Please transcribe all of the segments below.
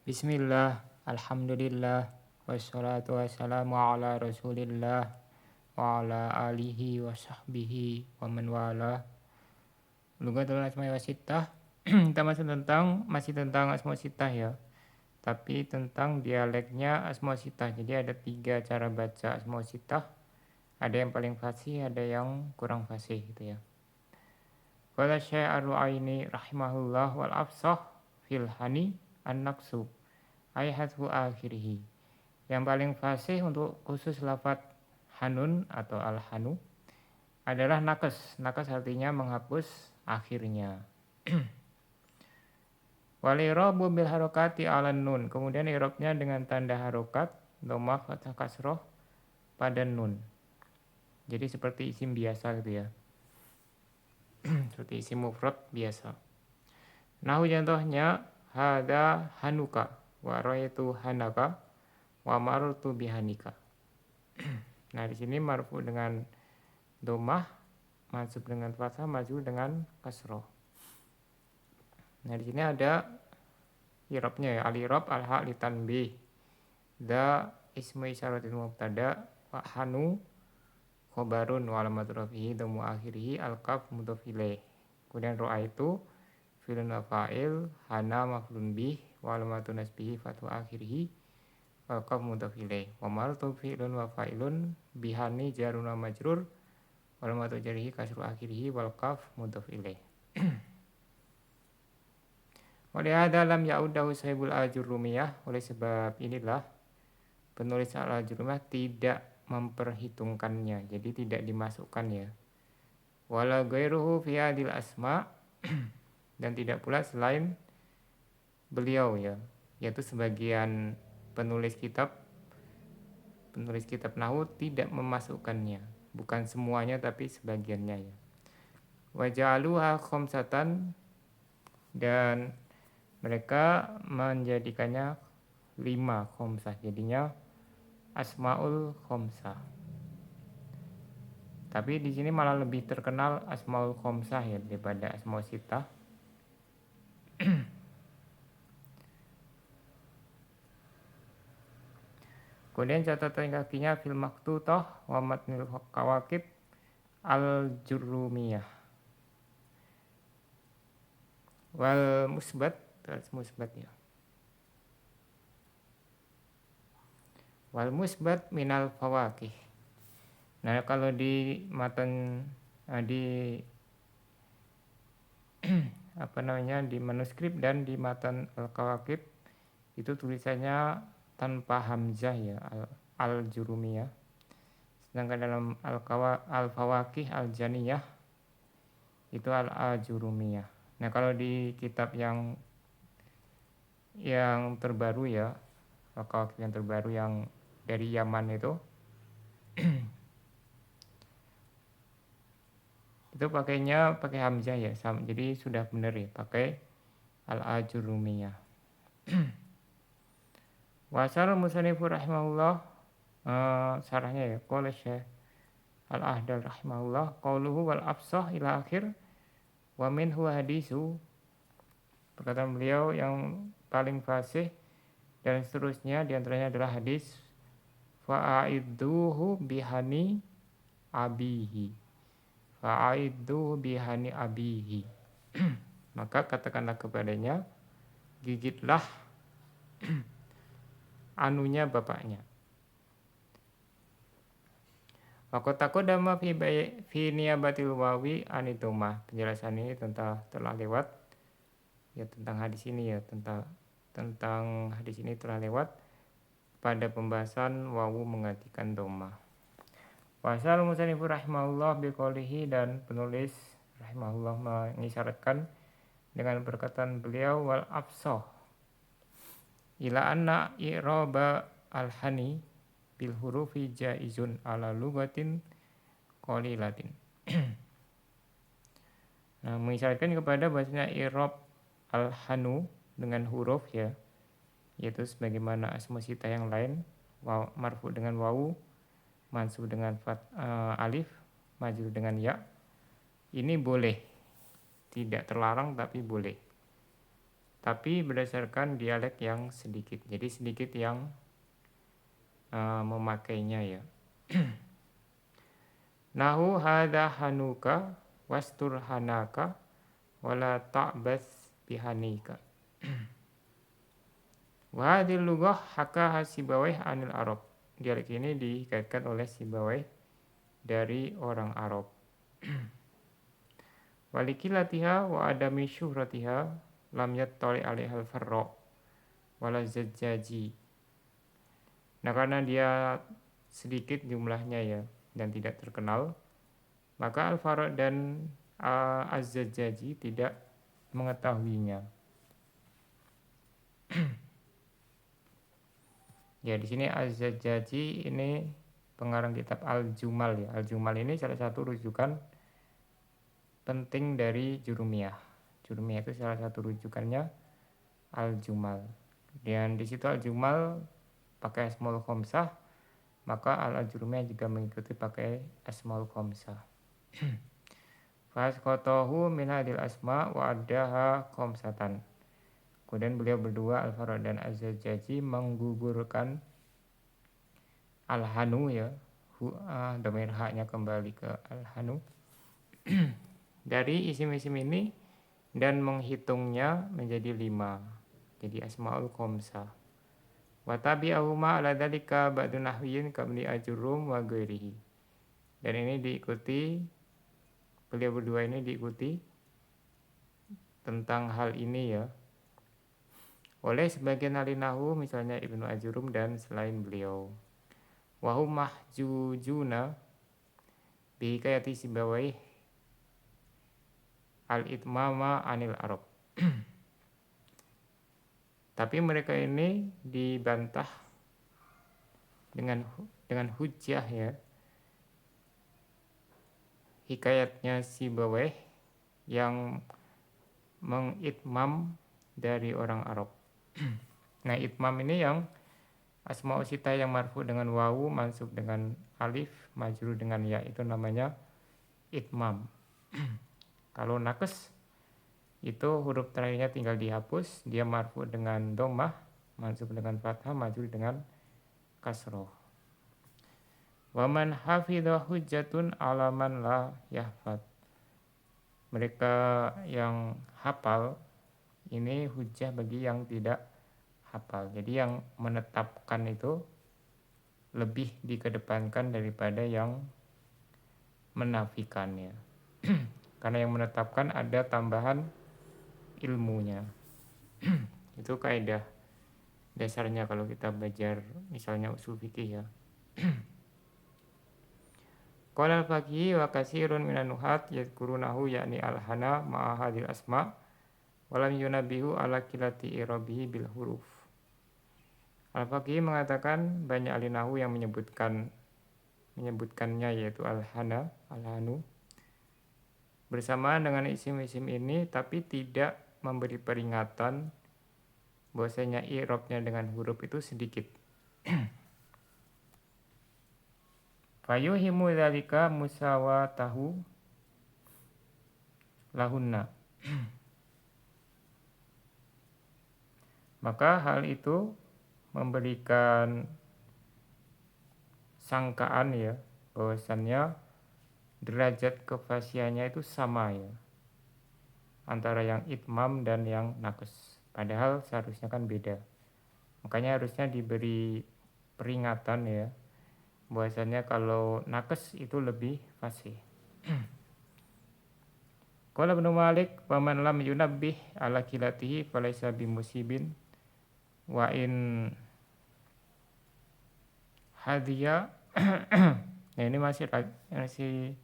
Bismillah, alhamdulillah, wassalatu wassalamu ala rasulillah, wa ala alihi wa sahbihi wa man wala. Lugatul asma'i wa sittah. Kita masih tentang asma sittah ya. Tapi tentang dialeknya asma sittah. Jadi ada 3 cara baca asma sittah. Ada yang paling fasih, ada yang kurang fasih gitu ya. Qala syai'ar Ru'aini rahimahullah wal afsah fil hani an-naqsu ay hadfu akhirih. Yang paling fasih untuk khusus lafadz hanun atau al-hanu adalah nakes. Nakes artinya menghapus akhirnya. Wal i'rabu bil harokati 'alan nun. Kemudian i'rabnya dengan tanda harokat, dhammah, fathah, kasroh pada nun. Jadi seperti isim biasa gitu ya. Seperti isim mufrad biasa. Nahu contohnya hada hanuka wa ra'aitu hanaka wa marartu bihanika. Nah, di sini marfu dengan dhammah, mansub dengan fathah, majrur dengan kasroh. Nah, di sini ada i'rabnya ya. Al-i'rab al-ha li tanbih. Da ismu isyaratil mubtada wa hanu khobarun wa alamat rafihi dhammu akhirih al-kaf mudhof ilaih. Kemudian ra'aitu fi'lun wa fa'il, hana maf'ulun bih wa alamatun nasbihi fathu akhirih wal kaf mudhof ilaih. Wa marartu fi'lun wa fa'ilun bihani jarun wa majrur wa alamatu jarhi kasru akhirih wal kaf mudhof ilaih. Oleh ada lam ya'udahu sahibul al-jurumiyah. Oleh sebab inilah penulis al-jurumiyah tidak memperhitungkannya, jadi tidak dimasukkan ya. Wala ghairuhu fi hadil asma, dan tidak pula selain beliau ya, yaitu sebagian penulis kitab nahwu tidak memasukkannya, bukan semuanya tapi sebagiannya ya. Wa ja'aluha khamsatan, dan mereka menjadikannya 5 khamsah, jadinya asmaul khamsah. Tapi di sini malah lebih terkenal asmaul khamsah ya daripada asmaul sittah. Kemudian catatan kakinya fil maktutah wa matnil kawakib al-jurumiyah. Wal musbat ya. Wal musbat minal fawakih. Nah, kalau di matan di di manuskrip dan di matan al-kawakib itu tulisannya tanpa hamzah ya, al-jurumiyah. Sedangkan dalam al-fawakih al-janiyah itu al-jurumiyah. Nah, kalau di kitab yang terbaru ya, al-kawakib yang terbaru yang dari Yaman itu pakainya pakai hamzah ya, sama. Jadi sudah benar ya, pakai al-ajurumiyah. Wasal musannifu rahimahullah, sarahnya ya, qala Syekh al-Ahdal rahimahullah, qauluhu wal afsah ila akhir wa minhu hadisu. Perkataan beliau yang paling fasih dan seterusnya diantaranya adalah hadis fa'idduhu bihani abihi. Fa'idduhu bihani abihi. Maka katakanlah kepadanya, gigitlah anunya bapaknya. Wakotaku dama fi niyabatil wawi anitumah. Penjelasan ini telah lewat ya, tentang hadis ini ya, tentang hadis ini telah lewat pada pembahasan wawu menggantikan dhamma. Wasal musannifu rahimahullah biqaulihi, dan penulis rahimahullah mengisyaratkan dengan perkataan beliau wal afsah ila anna i'raba al-hani bil hurufi jaizun ala lugatin qalilatin. Nah, mengisyaratkan kepada bahasanya i'rab al-hanu dengan huruf ya, yaitu sebagaimana asma sittah yang lain, marfu dengan wawu, mansub dengan alif, majrur dengan ya. Ini boleh, tidak terlarang tapi boleh. tapi berdasarkan dialek yang sedikit. Jadi sedikit yang memakainya ya. Nahu hada hanuka wastur hanaka wala ta'bas bihanika. Wa hadil lughah haka Sibawayh anil Arab. Dialek ini dikaitkan oleh Sibawayh dari orang Arab. Walikilatiha wa adami syuhratiha lam yattali alaihal farra wala zajjaji. Nah, karena dia sedikit jumlahnya ya dan tidak terkenal, maka al-farra dan az-zajjaji tidak mengetahuinya. Ya, di sini az-zajjaji ini pengarang kitab Al-Jumal ya. Al-Jumal ini salah satu rujukan penting dari Jurumiyah. Jurumiyah itu salah satu rujukannya Al-Jumal. Dan di situ Al-Jumal pakai asmaul khamsah, maka Al-Jurumiyah juga mengikuti pakai asmaul khamsah. Fasqatahu min hadil asma wa addaha khamsatan. Kemudian beliau berdua Al-Farra dan Az-Zajjaji menggugurkan Al-Hanu ya. Dhamir haknya kembali ke Al-Hanu. Dari isim-isim ini dan menghitungnya menjadi 5. Jadi asmaul khamsah. Wa tabi'ahuma ala dzalika ba'du nahwiyin kabni ajrum wa ghairihi. Dan ini diikuti, beliau berdua ini diikuti tentang hal ini ya oleh sebagian ahli nahwu, misalnya Ibnu Ajurum dan selain beliau. Wa hum mahjujuna bi hikayati Sibawayh al-itmama anil Arab. Tapi mereka ini dibantah dengan hujjah ya. Hikayatnya Sibawayh yang mengitmam dari orang Arab. Nah, itmam ini yang asmaul sitah yang marfu dengan wawu, mansub dengan alif, majrur dengan ya, itu namanya itmam. Kalau nakes itu huruf terakhirnya tinggal dihapus, dia marfu dengan dhammah, mansub dengan fathah, majrur dengan kasroh. Wa man hafidha hujjatun ala man la yahfad. Mereka yang hafal ini hujjah bagi yang tidak hafal. Jadi yang menetapkan itu lebih dikedepankan daripada yang menafikannya. Karena yang menetapkan ada tambahan ilmunya. Itu kaidah dasarnya kalau kita belajar misalnya usul fikih ya. Qala al-faqih wa katsirun minan nuhat yadhkurunahu yakni al-hana ma'a hadil asma' walam yunabihu ala kilati irabihi bil huruf. Al-Faqih mengatakan banyak ahli nahwu yang menyebutkannya yaitu al-hana, al-hanu bersamaan dengan isim-isim ini, tapi tidak memberi peringatan bahwasanya i'rabnya dengan huruf itu sedikit. Fayuhimu dzalika musawatahu lahunna. Maka hal itu memberikan sangkaan ya bahwasannya derajat kefasihannya itu sama ya antara yang itmam dan yang nakes. Padahal seharusnya kan beda. Makanya harusnya diberi peringatan ya bahwasannya kalau nakes itu lebih fasih. Qala Ibnu Malik wa man lam yunabbih ala kilatihi falaysa bimusibin wa in hadiya. Nah, ini masih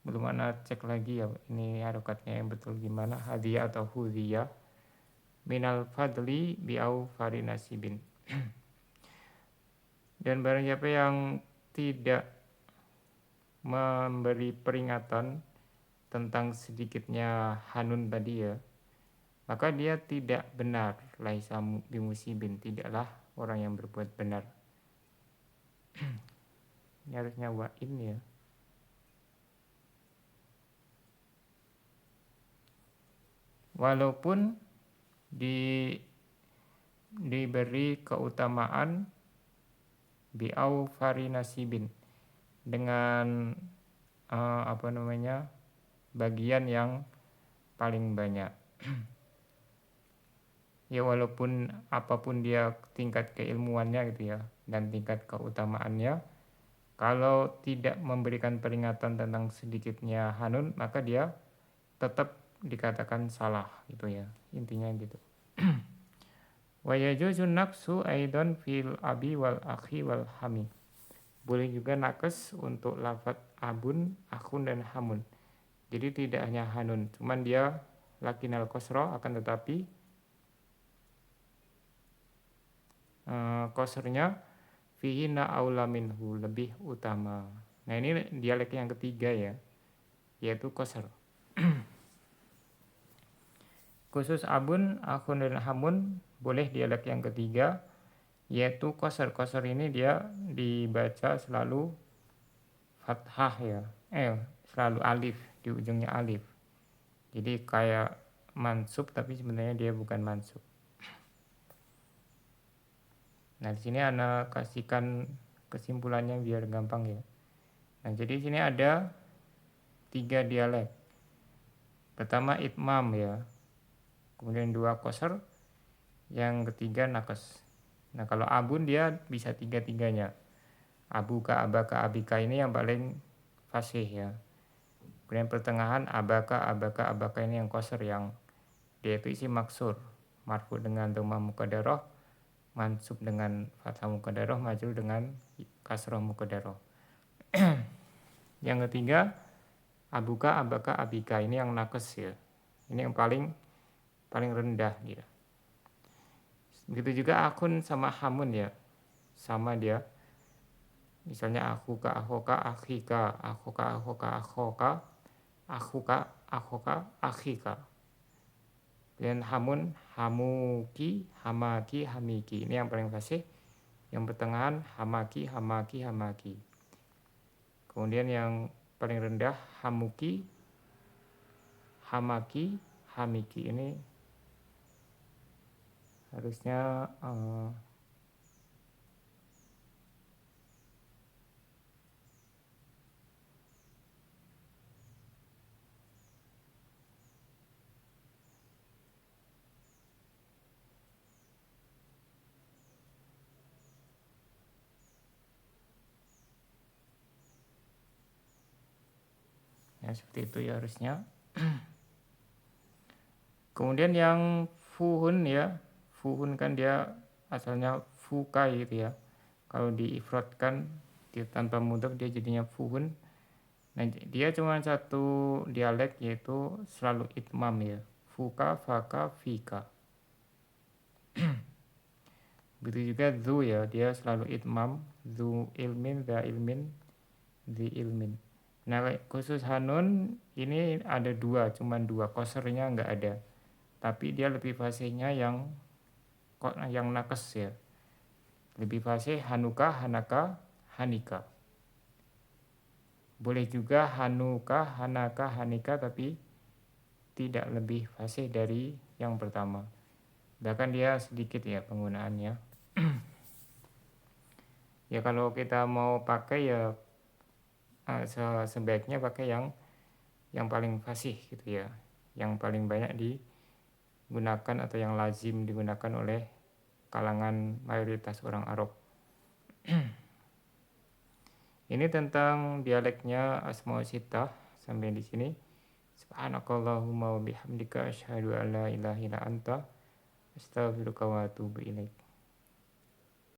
belum ana cek lagi ya ini harokatnya yang betul gimana, hadiah atau hudiyah minal fadli bi'au farinasibin. Dan barang siapa yang tidak memberi peringatan tentang sedikitnya hanun tadi ya, maka dia tidak benar, laisa bimusibin, tidaklah orang yang berbuat benar. Ini harusnya wa'in ya. Walaupun diberi keutamaan bi'au farinasibin dengan bagian yang paling banyak. Ya walaupun apapun dia tingkat keilmuannya gitu ya dan tingkat keutamaannya, kalau tidak memberikan peringatan tentang sedikitnya hanun, maka dia tetap dikatakan salah gitu ya, intinya gitu. Wa yajuzu naqsu aidan fil abi wal akhi wal hami. Boleh juga nakes untuk lafadz abun, akhun dan hamun. Jadi tidak hanya hanun, cuman dia lakinal qasra, akan tetapi qasrnya fihi na aula minhu, lebih utama. Nah ini dialek yang ketiga ya, yaitu qasr. Khusus abun, akhun dan hamun boleh dialek yang ketiga, yaitu qasr. Qasr ini dia dibaca selalu fathah ya, selalu alif, di ujungnya alif. Jadi kayak mansub tapi sebenarnya dia bukan mansub. Nah di sini Ana kasihkan kesimpulannya biar gampang ya. Nah jadi di sini ada 3 dialek. Pertama itmam ya, kemudian 2 qasr, yang ketiga nakes. Nah kalau abun dia bisa 3-3-nya. Abuka, abaka, abika ini yang paling fasih ya. Kemudian pertengahan abaka, abaka, abaka ini yang qasr, yang dia itu isi maksur, marfu dengan dhamma muqaddarah, mansub dengan fathah muqaddarah, majrur dengan kasrah muqaddarah. Yang ketiga abuka, abaka, abika ini yang nakes ya. Ini yang paling rendah dia. Begitu juga akun sama hamun ya. Sama dia. Misalnya akuka, akhoka, akhika, akhoka, akhoka, akhoka, akhuka, akhoka, akhika. Dan hamun, hamuki, hamaki, hamiki. Ini yang paling fasih. Yang pertengahan hamaki, hamaki, hamaki. Kemudian yang paling rendah hamuki, hamaki, hamiki. Ini harusnya ya seperti itu ya harusnya. Kemudian yang fuhun ya, fuhun kan dia asalnya fukai gitu ya. Kalau diifratkan tanpa mudhaf dia jadinya fuhun. Nah dia cuma satu dialek, yaitu selalu itmam ya, fuka, faka, fika. Begitu juga zu ya, dia selalu itmam, zu ilmin, za ilmin, zi ilmin. Nah khusus hanun ini ada 2, cuma 2, qasrnya nggak ada. Tapi dia lebih fasihnya yang nakes ya. Lebih fasih hanuka, hanaka, hanika. Boleh juga hanuka, hanaka, hanika, tapi tidak lebih fasih dari yang pertama. Bahkan dia sedikit ya penggunaannya. Ya kalau kita mau pakai ya sebaiknya pakai yang paling fasih gitu ya. Yang paling banyak digunakan atau yang lazim digunakan oleh kalangan mayoritas orang Arab. Ini tentang dialeknya Asmaul Sittah sampai di sini. Subhanakallahumma wa bihamdika asyhadu an la ilaha illa anta astaghfiruka wa atubu ilaik.